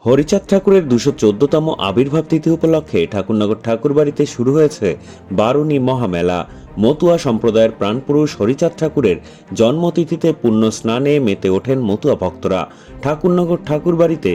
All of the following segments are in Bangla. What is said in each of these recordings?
হরিচাঁদ ঠাকুরের ২১৪তম আবির্ভাব তিথি উপলক্ষে ঠাকুরনগর ঠাকুরবাড়িতে শুরু হয়েছে বারুণী মহামেলা। মতুয়া সম্প্রদায়ের প্রাণপুরুষ হরিচাঁদ ঠাকুরের জন্মতিথিতে পুণ্য স্নানে মেতে ওঠেন মতুয়া ভক্তরা। ঠাকুরনগর ঠাকুরবাড়িতে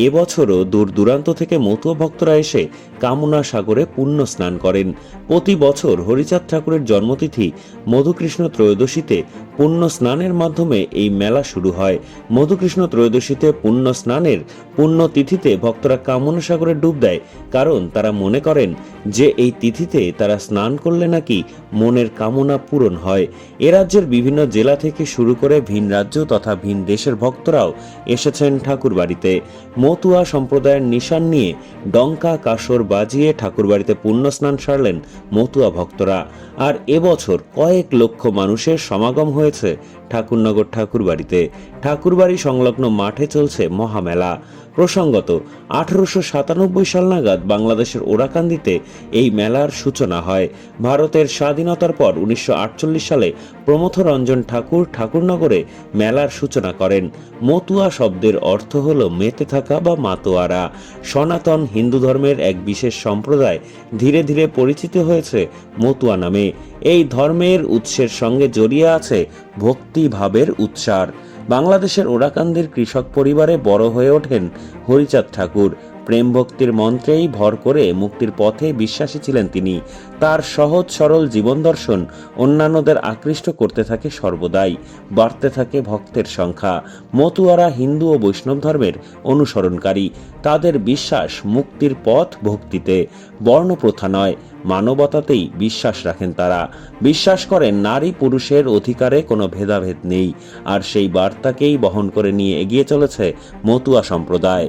এবছরও দূর দূরান্ত থেকে মতুয়া ভক্তরা এসে কামনা সাগরে পুণ্য স্নান করেন। প্রতি বছর হরিচাঁদ ঠাকুরের জন্মতিথি মধুকৃষ্ণ ত্রয়োদশীতে পুণ্য স্নানের মাধ্যমে এই মেলা শুরু হয়। মধুকৃষ্ণ ত্রয়োদশীতে পুণ্য স্নানের পুণ্য তিথিতে ভক্তরা কামনা সাগরে ডুব দেয়, কারণ তারা মনে করেন যে এই তিথিতে তারা স্নান করলে নাকি মনের কামনা পূরণ হয়। এ রাজ্যের বিভিন্ন জেলা থেকে শুরু করে ভিন রাজ্য তথা ভিন দেশের ভক্তরাও এসেছেন ঠাকুরবাড়িতে। মতুয়া সম্প্রদায়ের নিশান নিয়ে ডঙ্কা কাসর বাজিয়ে ঠাকুরবাড়িতে পুণ্য স্নান সারলেন মতুয়া ভক্তরা। আর এবছর কয়েক লক্ষ মানুষের সমাগম হয়েছে ঠাকুরনগর ঠাকুরবাড়িতে। ঠাকুরবাড়ি সংলগ্ন মাঠে চলছে মহামেলা। প্রসঙ্গত 1897 সাল নাগাদ বাংলাদেশের ওরাকান্দিতে এই মেলার সূচনা হয়। ভারতের স্বাধীনতার পর 1948 সালে প্রমথ রঞ্জন ঠাকুর ঠাকুরনগরে মেলার সূচনা করেন। মতুয়া শব্দের অর্থ হল মেতে থাকা বা মাতোয়ারা। সনাতন হিন্দু ধর্মের এক বিশেষ সম্প্রদায় ধীরে ধীরে পরিচিত হয়েছে মতুয়া নামে। এই ধর্মের উৎসের সঙ্গে জড়িয়ে আছে ভক্তিভাবের উৎসার। বাংলাদেশের ওরাকান্দির কৃষক পরিবারে বড় হয়ে ওঠেন হরিচাঁদ ঠাকুর। প্রেম ভক্তির মন্ত্রেই ভর করে মুক্তির পথে বিশ্বাসী ছিলেন তিনি। তার সহজ সরল জীবন দর্শন অন্যান্যদের আকৃষ্ট করতে থাকে সর্বদাই। বাড়তে থাকে ভক্তের সংখ্যা। মতুয়ারা হিন্দু ও বৈষ্ণব ধর্মের অনুসরণকারী। তাদের বিশ্বাস মুক্তির পথ ভক্তিতে, বর্ণপ্রথা নয়, মানবতাতেই বিশ্বাস রাখেন তারা। বিশ্বাস করেন নারী পুরুষের অধিকারে কোনো ভেদাভেদ নেই। আর সেই বার্তাকেই বহন করে নিয়ে এগিয়ে চলেছে মতুয়া সম্প্রদায়।